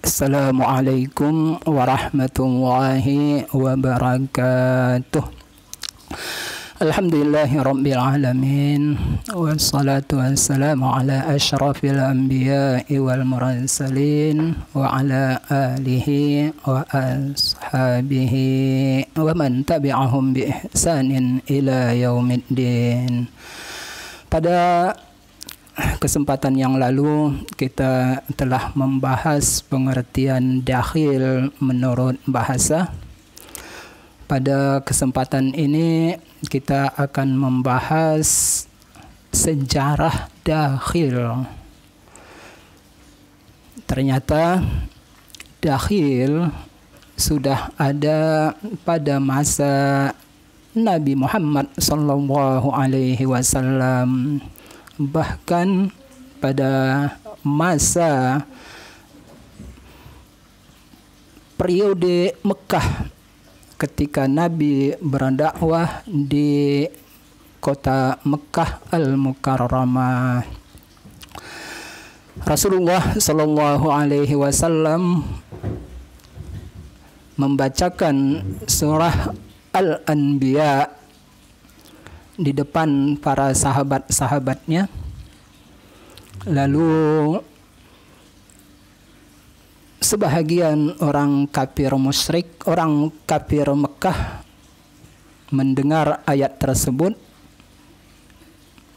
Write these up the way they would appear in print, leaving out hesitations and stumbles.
Assalamualaikum warahmatullahi wabarakatuh. Alhamdulillahi rabbil alamin, wassalatu wassalamu ala asyrafil anbiya'i wal mursalin wa ala alihi wa ashabihi wa man tabi'ahum bi ihsanin ila yaumiddin. Pada kesempatan yang lalu kita telah membahas pengertian dakhil menurut bahasa. Pada kesempatan ini kita akan membahas sejarah dakhil. Ternyata dakhil sudah ada pada masa Nabi Muhammad sallallahu alaihi wasallam. Bahkan pada masa periode Mekah ketika Nabi berdakwah di kota Mekah Al-Mukarramah. Rasulullah sallallahu alaihi wasallam membacakan surah Al-Anbiya di depan para sahabat-sahabatnya. Lalu sebahagian orang kafir musyrik, orang kafir Mekah mendengar ayat tersebut.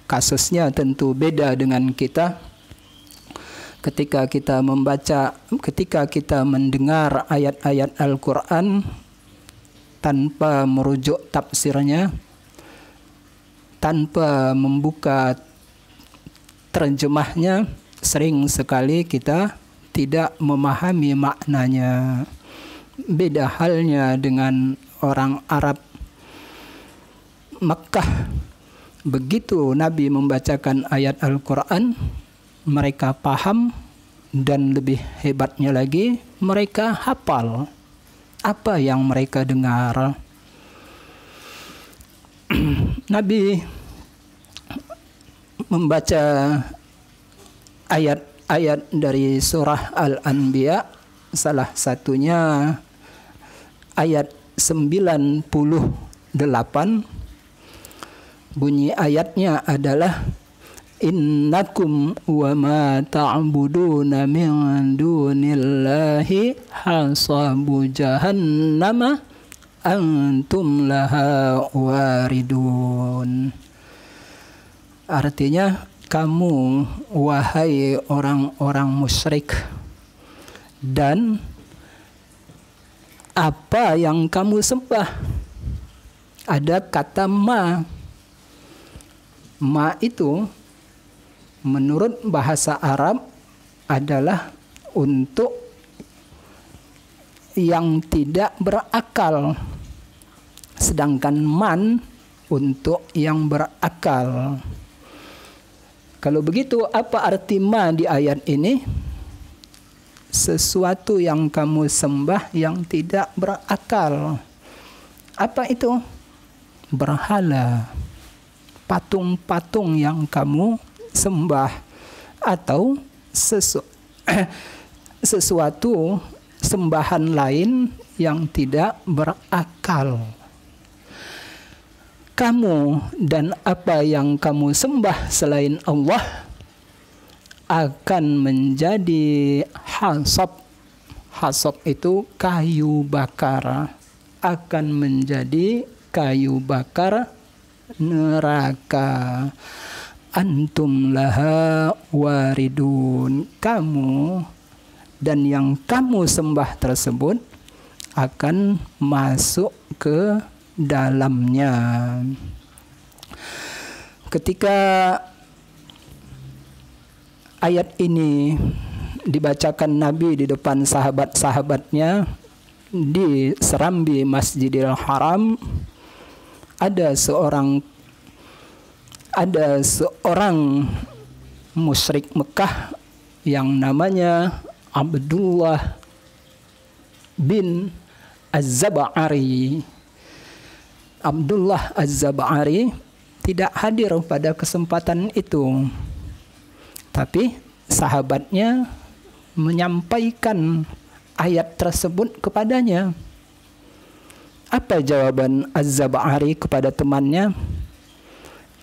Kasusnya tentu beda dengan kita. Ketika kita mendengar ayat-ayat Al-Quran tanpa merujuk tafsirnya, tanpa membuka terjemahnya, sering sekali kita tidak memahami maknanya. Beda halnya dengan orang Arab Makkah. Begitu Nabi membacakan ayat Al-Quran, mereka paham, dan lebih hebatnya lagi, mereka hafal apa yang mereka dengar. Nabi membaca ayat-ayat dari surah Al-Anbiya, salah satunya ayat 98. Bunyi ayatnya adalah innakum wa ma ta'buduna min dunillahi hasabu jahannama antum laha waridun. Artinya, kamu wahai orang-orang musyrik, dan apa yang kamu sembah. Ada kata ma. Ma itu menurut bahasa Arab adalah untuk yang tidak berakal, sedangkan man untuk yang berakal. Kalau begitu, apa arti ma di ayat ini? Sesuatu yang kamu sembah yang tidak berakal. Apa itu? Berhala, patung-patung yang kamu sembah, atau sesuatu sembahan lain yang tidak berakal. Kamu dan apa yang kamu sembah selain Allah akan menjadi hasab. Hasab itu kayu bakar. Akan menjadi kayu bakar neraka. Antum laha waridun. Kamu dan yang kamu sembah tersebut akan masuk ke dalamnya. Ketika ayat ini dibacakan Nabi di depan sahabat-sahabatnya di serambi Masjidil Haram, ada seorang musyrik Mekah yang namanya Abdullah bin Az-Zab'ari. Abdullah Az-Zab'ari tidak hadir pada kesempatan itu, tapi sahabatnya menyampaikan ayat tersebut kepadanya. Apa jawaban Az-Zab'ari kepada temannya?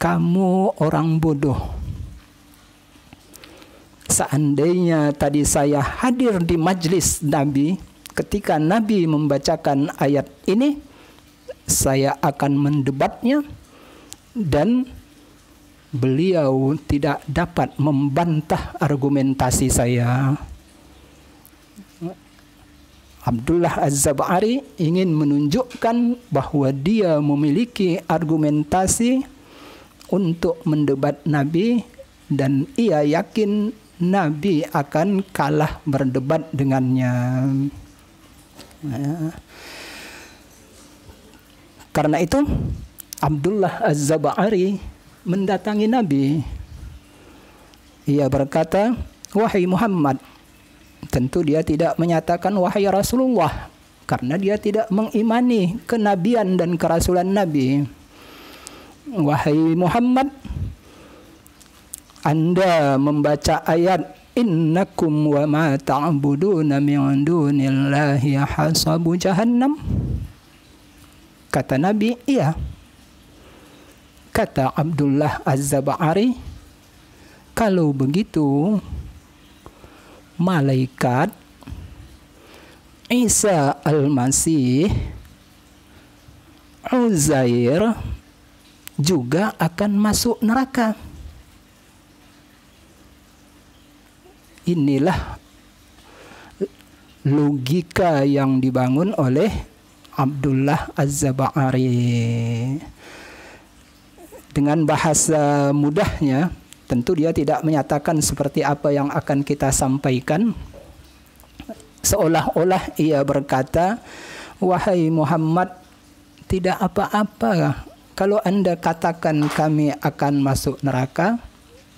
Kamu orang bodoh. Seandainya tadi saya hadir di majlis Nabi ketika Nabi membacakan ayat ini, saya akan mendebatnya dan beliau tidak dapat membantah argumentasi saya. Abdullah Az-Zab'ari ingin menunjukkan bahwa dia memiliki argumentasi untuk mendebat Nabi dan ia yakin Nabi akan kalah berdebat dengannya. Karena itu Abdullah Az-Zab'ari mendatangi Nabi. Ia berkata, "Wahai Muhammad." Tentu dia tidak menyatakan wahai Rasulullah, karena dia tidak mengimani kenabian dan kerasulan Nabi. Wahai Muhammad, Anda membaca ayat innakum wa ma ta'buduna min dunillahi hasabu jahannam. Kata Nabi, iya. Kata Abdullah Az-Zab'ari, kalau begitu malaikat Isa Al-Masih, Uzair juga akan masuk neraka. Inilah logika yang dibangun oleh Abdullah Az-Zab'ari. Dengan bahasa mudahnya, tentu dia tidak menyatakan seperti apa yang akan kita sampaikan. Seolah-olah ia berkata, wahai Muhammad, tidak apa-apa kalau Anda katakan kami akan masuk neraka,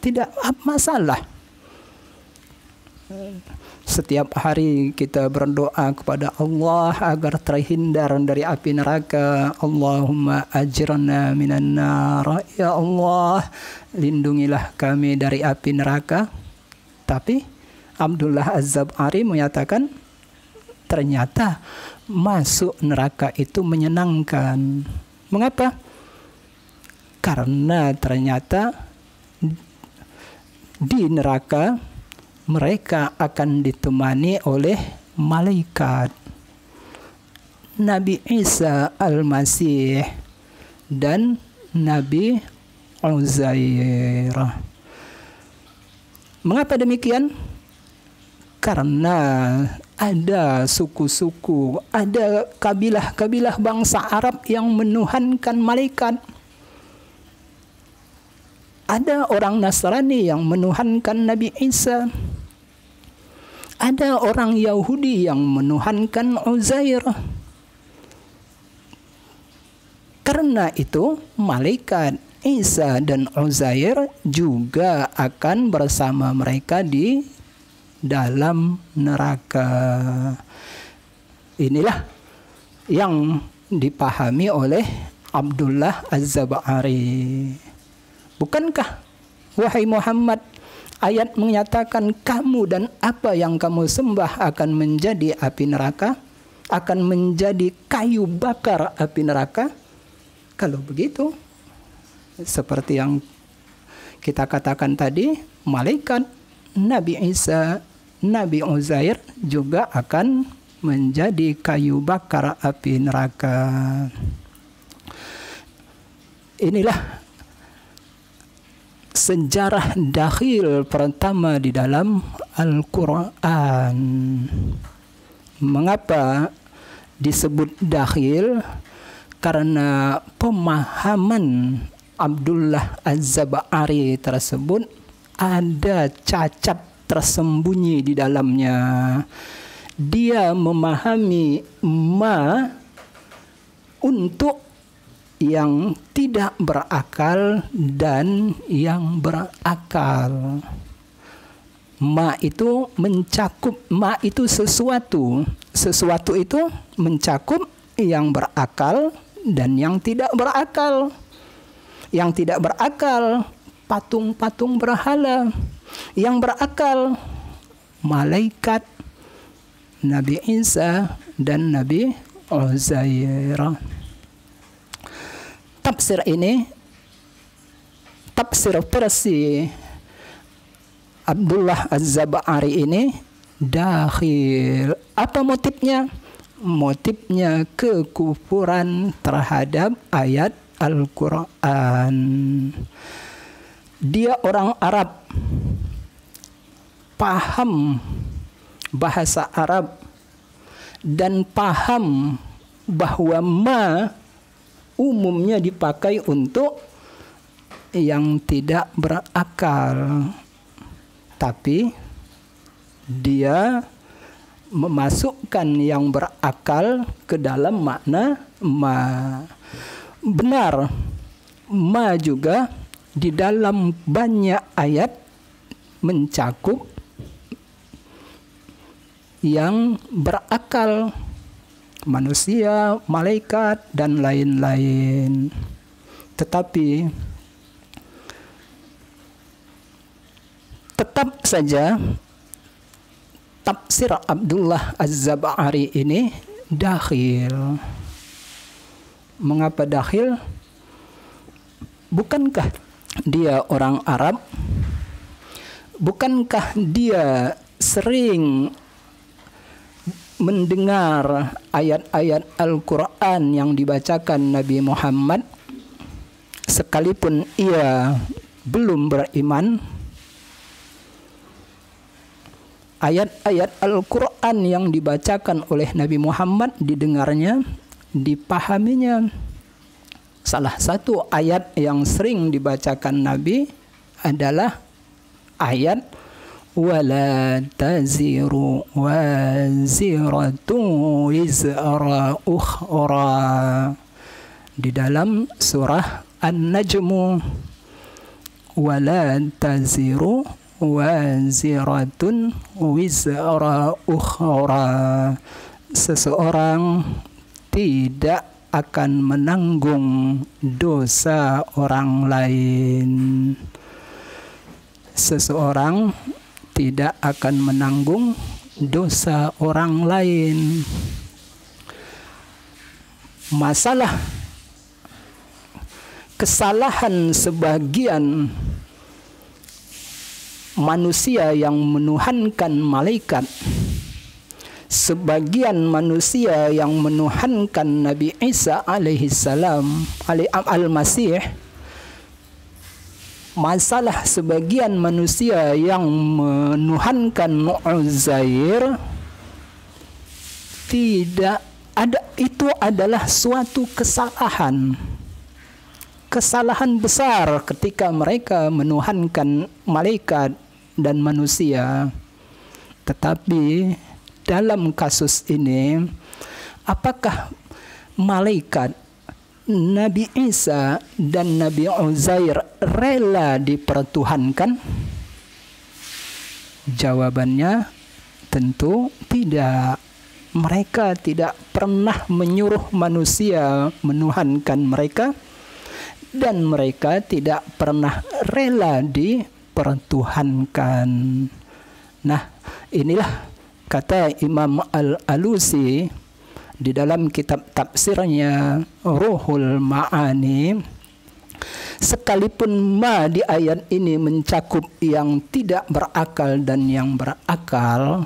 tidak masalah. Setiap hari kita berdoa kepada Allah agar terhindar dari api neraka. Allahumma ajirna minan nar. Ya Allah, lindungilah kami dari api neraka. Tapi Abdullah Az-Zab'ari menyatakan ternyata masuk neraka itu menyenangkan. Mengapa? Karena ternyata di neraka mereka akan ditemani oleh malaikat, Nabi Isa Al-Masih dan Nabi Uzair. Mengapa demikian? Karena ada suku-suku, ada kabilah-kabilah bangsa Arab yang menuhankan malaikat. Ada orang Nasrani yang menuhankan Nabi Isa. Ada orang Yahudi yang menuhankan Uzair. Karena itu, malaikat Isa dan Uzair juga akan bersama mereka di dalam neraka. Inilah yang dipahami oleh Abdullah Az-Zab'ari. Bukankah, wahai Muhammad, ayat menyatakan kamu dan apa yang kamu sembah akan menjadi api neraka, akan menjadi kayu bakar api neraka? Kalau begitu, seperti yang kita katakan tadi, malaikat, Nabi Isa, Nabi Uzair juga akan menjadi kayu bakar api neraka. Inilah sejarah dakhil pertama di dalam Al-Quran. Mengapa disebut dakhil? Karena pemahaman Abdullah Az-Zab'ari tersebut ada cacat tersembunyi di dalamnya. Dia memahami ma untuk yang tidak berakal dan yang berakal. Ma itu mencakup, ma itu sesuatu. Sesuatu itu mencakup yang berakal dan yang tidak berakal. Yang tidak berakal, patung-patung berhala. Yang berakal, malaikat, Nabi Isa dan Nabi Uzair. Tafsir ini, tafsir versi Abdullah Az-Zab'ari ini dakhil. Apa motifnya? Motifnya kekufuran terhadap ayat Al-Quran. Dia orang Arab, paham bahasa Arab, dan paham bahwa ma umumnya dipakai untuk yang tidak berakal. Tapi dia memasukkan yang berakal ke dalam makna ma. Benar, ma juga di dalam banyak ayat mencakup yang berakal, manusia, malaikat, dan lain-lain. Tetapi tetap saja tafsir Abdullah Az-Zab'ari ini dakhil. Mengapa dakhil? Bukankah dia orang Arab? Bukankah dia sering mendengar ayat-ayat Al-Quran yang dibacakan Nabi Muhammad sekalipun ia belum beriman? Ayat-ayat Al-Quran yang dibacakan oleh Nabi Muhammad didengarnya, dipahaminya. Salah satu ayat yang sering dibacakan Nabi adalah ayat wala taziru waziratun wizra ukhra di dalam surah An-Najmu. Wala taziru waziratun wizra ukhra, seseorang tidak akan menanggung dosa orang lain. Seseorang tidak akan menanggung dosa orang lain. Masalah kesalahan sebagian manusia yang menuhankan malaikat, sebagian manusia yang menuhankan Nabi Isa alaihissalam, al-Masih, masalah sebagian manusia yang menuhankan Uzair, tidak ada, itu adalah suatu kesalahan. Kesalahan besar ketika mereka menuhankan malaikat dan manusia. Tetapi dalam kasus ini, apakah malaikat, Nabi Isa dan Nabi Uzair rela dipertuhankan? Jawabannya tentu tidak. Mereka tidak pernah menyuruh manusia menuhankan mereka, dan mereka tidak pernah rela dipertuhankan. Nah, inilah kata Imam Al-Alusi di dalam kitab tafsirnya Ruhul Ma'ani, sekalipun ma di ayat ini mencakup yang tidak berakal dan yang berakal,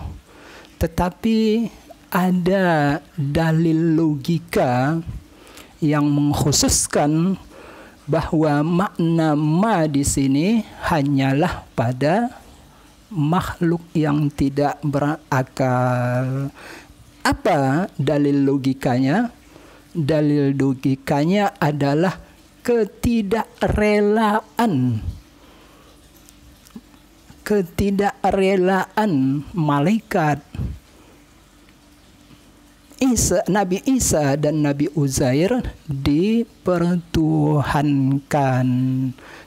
tetapi ada dalil logika yang mengkhususkan bahwa makna ma di sini hanyalah pada makhluk yang tidak berakal. Apa dalil logikanya? Dalil logikanya adalah ketidakrelaan malaikat Nabi Isa dan Nabi Uzair dipertuhankan.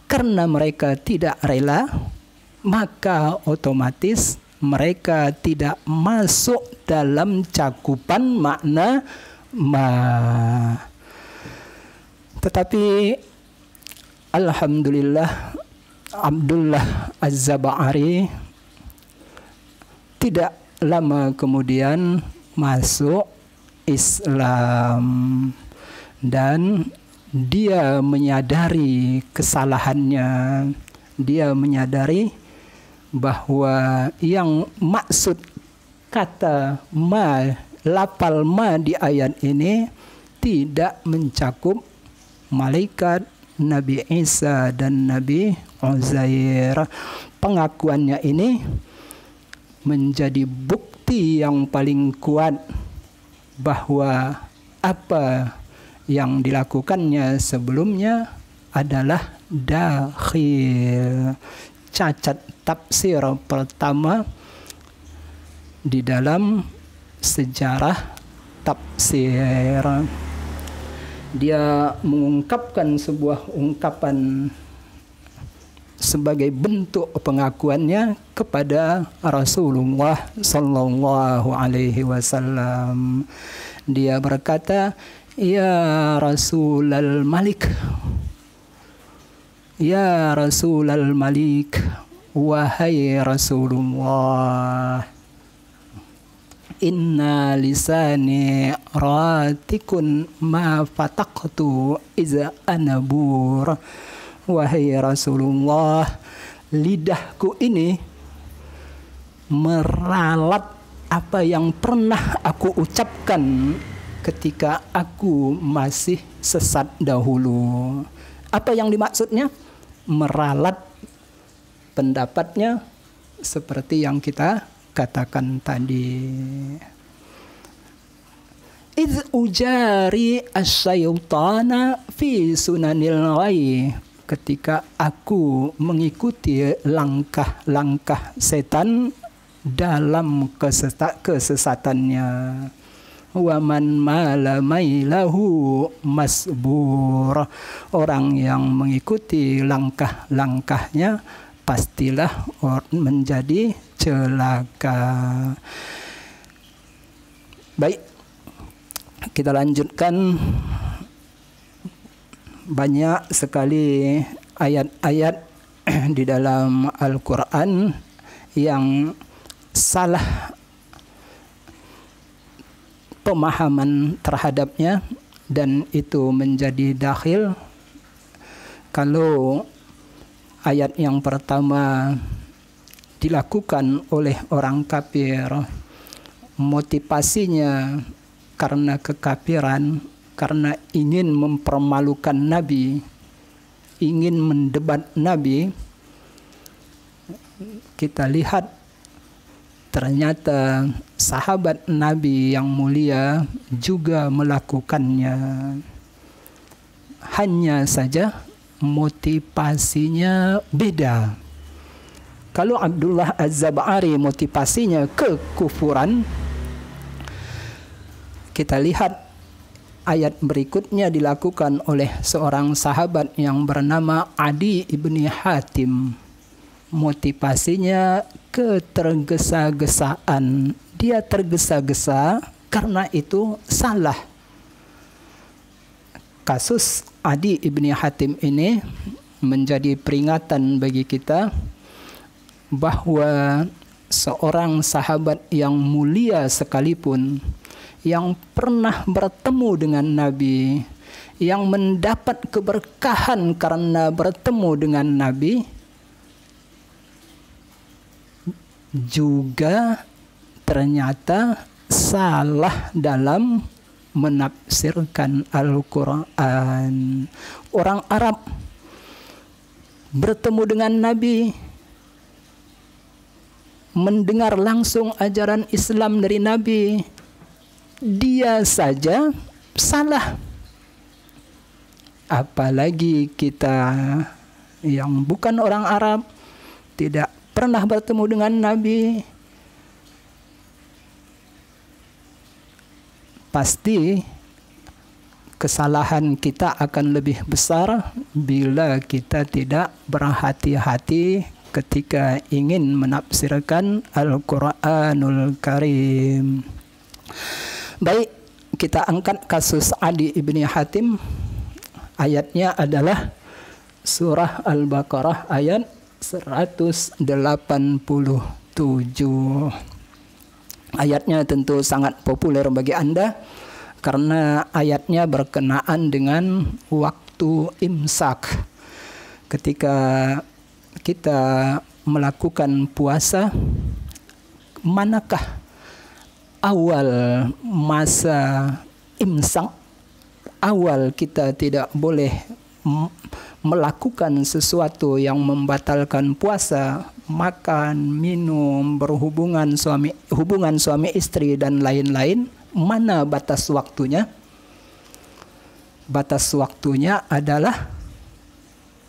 Karena mereka tidak rela, maka otomatis mereka tidak masuk dalam cakupan makna ma. Tetapi alhamdulillah Abdullah Az-Zab'ari tidak lama kemudian masuk Islam dan dia menyadari kesalahannya. Dia menyadari bahwa yang maksud kata ma, lafal ma di ayat ini tidak mencakup malaikat, Nabi Isa dan Nabi Uzair. Pengakuannya ini menjadi bukti yang paling kuat bahwa apa yang dilakukannya sebelumnya adalah dakhil. Cacat tafsir pertama di dalam sejarah tafsir. Dia mengungkapkan sebuah ungkapan sebagai bentuk pengakuannya kepada Rasulullah sallallahu alaihi wasallam. Dia berkata, "Ya Rasulal Malik, ya Rasulal Malik, wahai Rasulullah, inna lisani ratikun ma fataqtu iza anabur." Wahai Rasulullah, lidahku ini meralat apa yang pernah aku ucapkan ketika aku masih sesat dahulu. Apa yang dimaksudnya? Meralat pendapatnya seperti yang kita katakan tadi. Idz ujari asyaitana fi sunanil ghai. Ketika aku mengikuti langkah-langkah setan dalam kesesatannya. Wa man mala mailahu masbur. Orang yang mengikuti langkah-langkahnya pastilah menjadi celaka. Baik, kita lanjutkan. Banyak sekali ayat-ayat di dalam Al-Quran yang salah pemahaman terhadapnya dan itu menjadi dakhil. Kalau ayat yang pertama dilakukan oleh orang kafir, motivasinya karena kekafiran, karena ingin mempermalukan Nabi, ingin mendebat Nabi, kita lihat ternyata sahabat Nabi yang mulia juga melakukannya. Hanya saja motivasinya beda. Kalau Abdullah Az-Zab'ari motivasinya kekufuran, kita lihat ayat berikutnya dilakukan oleh seorang sahabat yang bernama Adi ibni Hatim. Motivasinya ketergesa-gesaan. Dia tergesa-gesa karena itu salah. Kasus Adi ibni Hatim ini menjadi peringatan bagi kita bahwa seorang sahabat yang mulia sekalipun, yang pernah bertemu dengan Nabi, yang mendapat keberkahan karena bertemu dengan Nabi, juga ternyata salah dalam menafsirkan Al-Quran. Orang Arab bertemu dengan Nabi, mendengar langsung ajaran Islam dari Nabi, dia saja salah. Apalagi kita yang bukan orang Arab, tidak pernah bertemu dengan Nabi. Pasti kesalahan kita akan lebih besar bila kita tidak berhati-hati ketika ingin menafsirkan Al-Quranul Karim. Baik, kita angkat kasus Adi ibni Hatim. Ayatnya adalah surah Al-Baqarah ayat 187. Ayatnya tentu sangat populer bagi Anda karena ayatnya berkenaan dengan waktu imsak. Ketika kita melakukan puasa, manakah awal masa imsak? Awal kita tidak boleh melakukan sesuatu yang membatalkan puasa, makan, minum, hubungan suami istri dan lain-lain. Mana batas waktunya? Batas waktunya adalah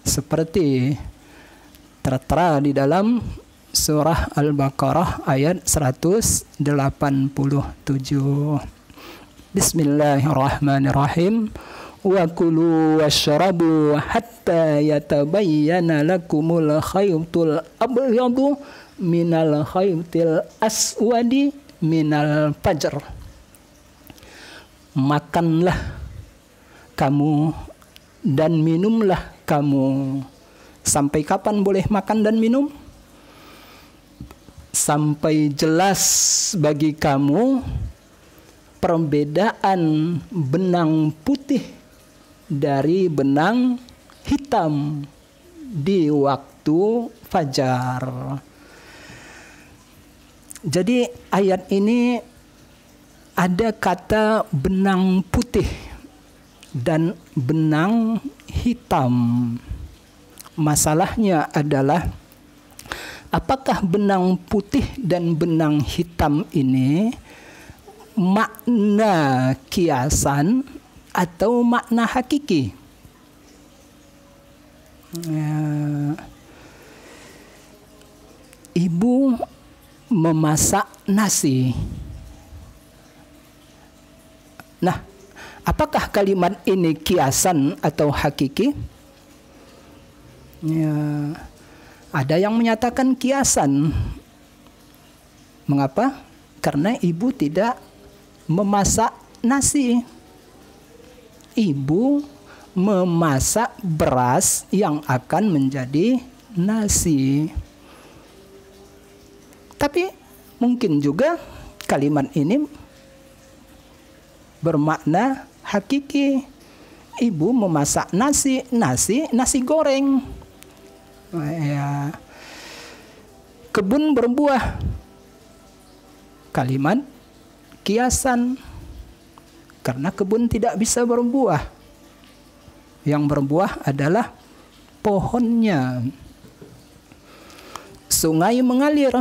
seperti tertera di dalam surah Al-Baqarah ayat 187. Bismillahirrahmanirrahim. Wa kulu washrabu hatta yatabayyana lakumul khaytul abyadu minal khaytil aswadi minal fajr. Makanlah kamu dan minumlah kamu. Sampai kapan boleh makan dan minum? Sampai jelas bagi kamu perbedaan benang putih dari benang hitam di waktu fajar. Jadi ayat ini ada kata benang putih dan benang hitam. Masalahnya adalah apakah benang putih dan benang hitam ini makna kiasan atau makna hakiki? Ibu memasak nasi. Nah, apakah kalimat ini kiasan atau hakiki? Ada yang menyatakan kiasan. Mengapa? Karena ibu tidak memasak nasi. Ibu memasak beras yang akan menjadi nasi. Tapi mungkin juga kalimat ini bermakna hakiki. Ibu memasak nasi goreng. Kebun berbuah. Kalimat kiasan. Karena kebun tidak bisa berbuah. Yang berbuah adalah pohonnya. Sungai mengalir.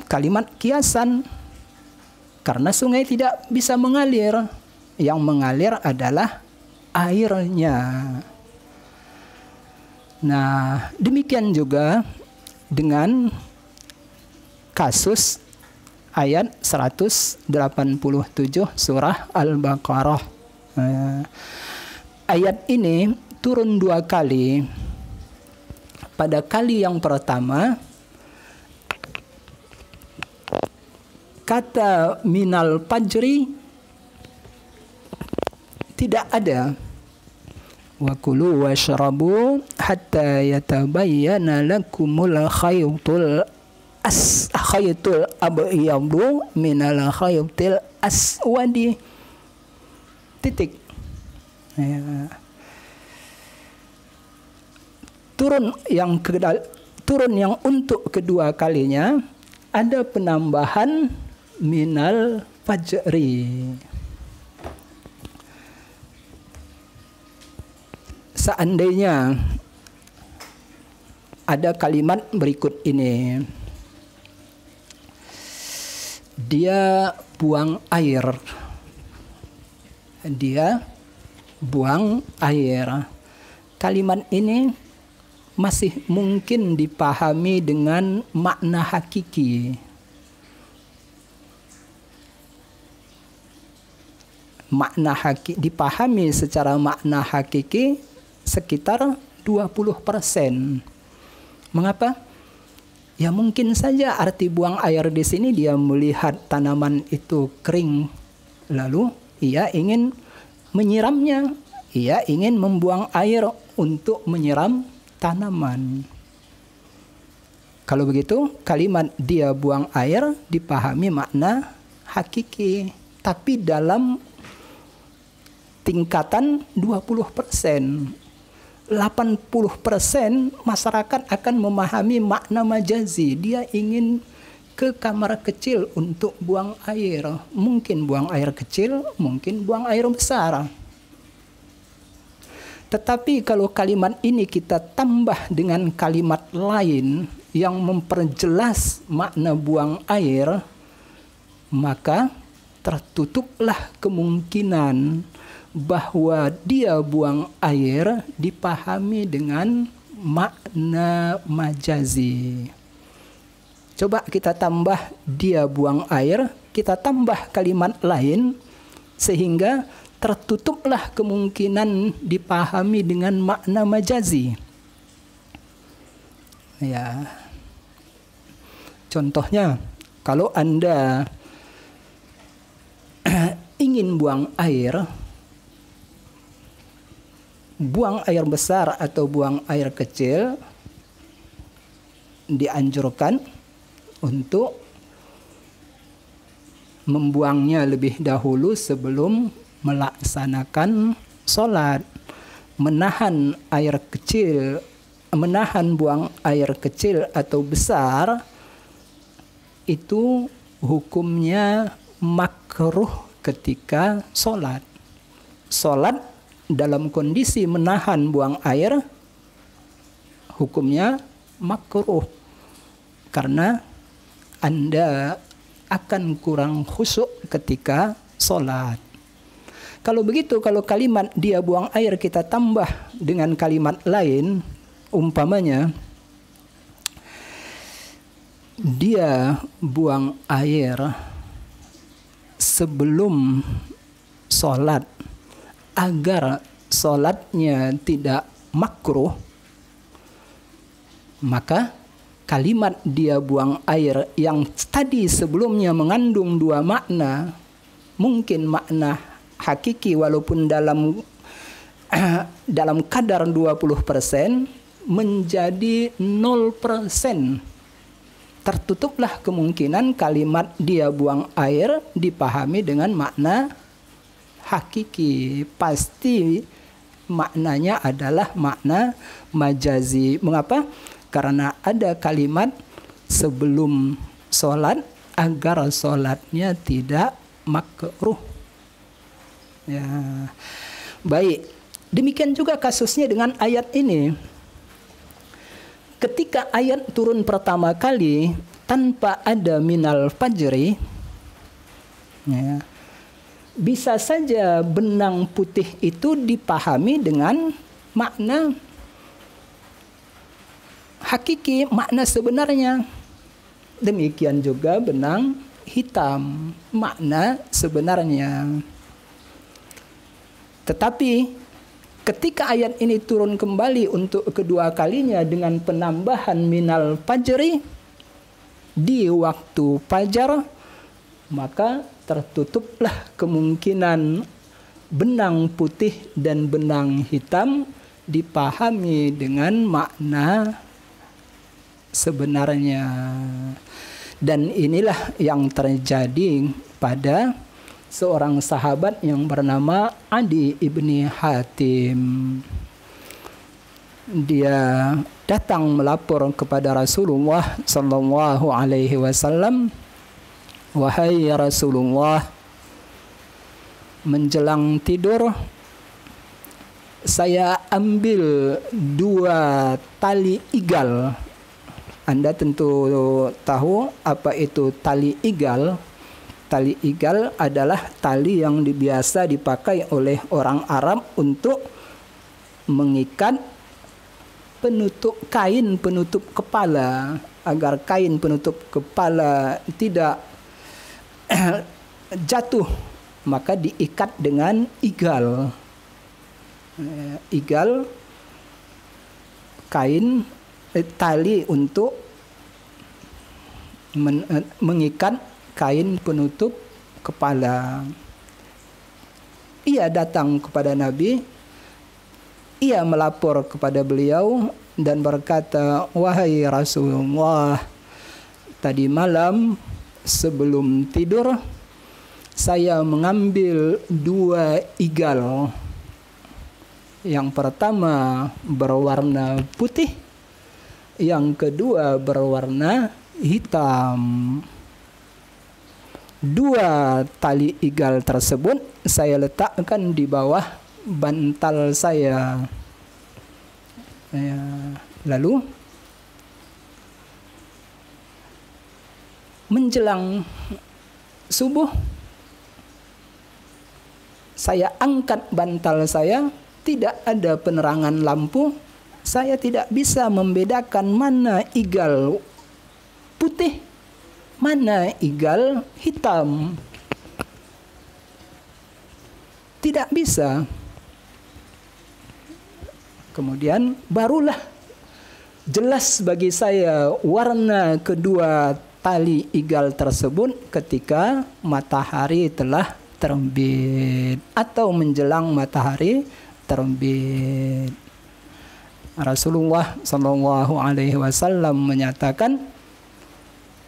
Kalimat kiasan. Karena sungai tidak bisa mengalir. Yang mengalir adalah airnya. Nah, demikian juga dengan kasus ayat 187 surah Al-Baqarah. Ayat ini turun 2 kali. Pada kali yang pertama, kata minal fajri tidak ada. Wa kulu washrabu hatta yatabayyana lakumul khaytul abyadu minal khaytil aswadi. Titik. Turun yang untuk kedua kalinya ada penambahan minal fajri. Seandainya ada kalimat berikut ini. Dia buang air. Dia buang air. Kalimat ini masih mungkin dipahami dengan makna hakiki. Makna hakiki dipahami secara makna hakiki sekitar 20%. Mengapa? Ya mungkin saja arti buang air di sini dia melihat tanaman itu kering, lalu ia ingin menyiramnya, ia ingin membuang air untuk menyiram tanaman. Kalau begitu, kalimat dia buang air dipahami makna hakiki, tapi dalam tingkatan 20%. 80% masyarakat akan memahami makna majazi. Dia ingin ke kamar kecil untuk buang air. Mungkin buang air kecil, mungkin buang air besar. Tetapi kalau kalimat ini kita tambah dengan kalimat lain yang memperjelas makna buang air, maka tertutuplah kemungkinan bahwa dia buang air dipahami dengan makna majazi. Coba kita tambah dia buang air, kita tambah kalimat lain sehingga tertutuplah kemungkinan dipahami dengan makna majazi. Ya. Contohnya, kalau Anda ingin buang air besar atau buang air kecil, dianjurkan untuk membuangnya lebih dahulu sebelum melaksanakan sholat. Menahan buang air kecil atau besar itu hukumnya makruh ketika sholat. Sholat dalam kondisi menahan buang air hukumnya makruh, karena Anda akan kurang khusyuk ketika sholat. Kalau begitu, kalau kalimat dia buang air kita tambah dengan kalimat lain, umpamanya dia buang air sebelum sholat agar sholatnya tidak makruh, maka kalimat dia buang air yang tadi sebelumnya mengandung dua makna, mungkin makna hakiki walaupun dalam kadar 20% menjadi 0%. Tertutuplah kemungkinan kalimat dia buang air dipahami dengan makna hakiki. Pasti maknanya adalah makna majazi. Mengapa? Karena ada kalimat sebelum sholat agar sholatnya tidak makruh. Ya, baik. Demikian juga kasusnya dengan ayat ini. Ketika ayat turun pertama kali tanpa ada minal fajri, ya, bisa saja benang putih itu dipahami dengan makna hakiki, makna sebenarnya. Demikian juga benang hitam, makna sebenarnya. Tetapi ketika ayat ini turun kembali untuk kedua kalinya dengan penambahan minal fajri di waktu fajar, maka tertutuplah kemungkinan benang putih dan benang hitam dipahami dengan makna sebenarnya. Dan inilah yang terjadi pada seorang sahabat yang bernama Adi ibni Hatim. Dia datang melapor kepada Rasulullah sallallahu alaihi wasallam, "Wahai Rasulullah, menjelang tidur saya ambil 2 tali igal." Anda tentu tahu apa itu tali igal. Tali igal adalah tali yang biasa dipakai oleh orang Arab untuk mengikat kain penutup kepala, agar kain penutup kepala tidak jatuh, maka diikat dengan igal. Igal kain tali untuk mengikat kain penutup kepala. Ia datang kepada Nabi, ia melapor kepada beliau, dan berkata, "Wahai Rasulullah, tadi malam sebelum tidur saya mengambil 2 igal. Yang pertama berwarna putih, yang kedua berwarna hitam. 2 tali igal tersebut saya letakkan di bawah bantal saya. Lalu menjelang subuh saya angkat bantal saya, tidak ada penerangan lampu, saya tidak bisa membedakan mana igal putih, mana igal hitam. Tidak bisa. Kemudian barulah jelas bagi saya warna kedua tali igal tersebut ketika matahari telah terbit atau menjelang matahari terbit. Rasulullah Shallallahu Alaihi Wasallam menyatakan,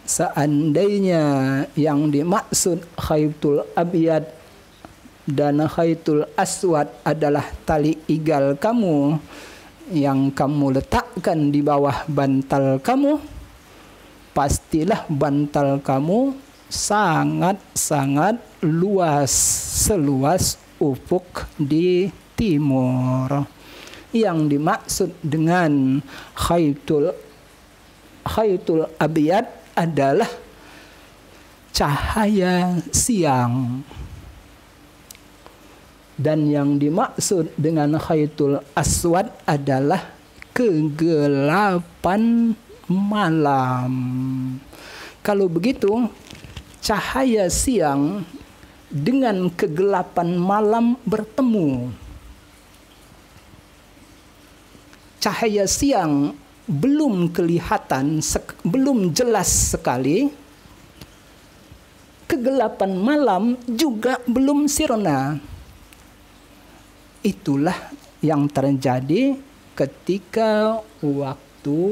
seandainya yang dimaksud khaytul abyad dan khaytul aswad adalah tali igal kamu yang kamu letakkan di bawah bantal kamu, pastilah bantal kamu sangat-sangat luas, seluas ufuk di timur. Yang dimaksud dengan khaytul abyad adalah cahaya siang. Dan yang dimaksud dengan khaytul aswad adalah kegelapan malam. Kalau begitu, cahaya siang dengan kegelapan malam bertemu. Cahaya siang belum kelihatan, belum jelas sekali. Kegelapan malam juga belum sirna. Itulah yang terjadi ketika waktu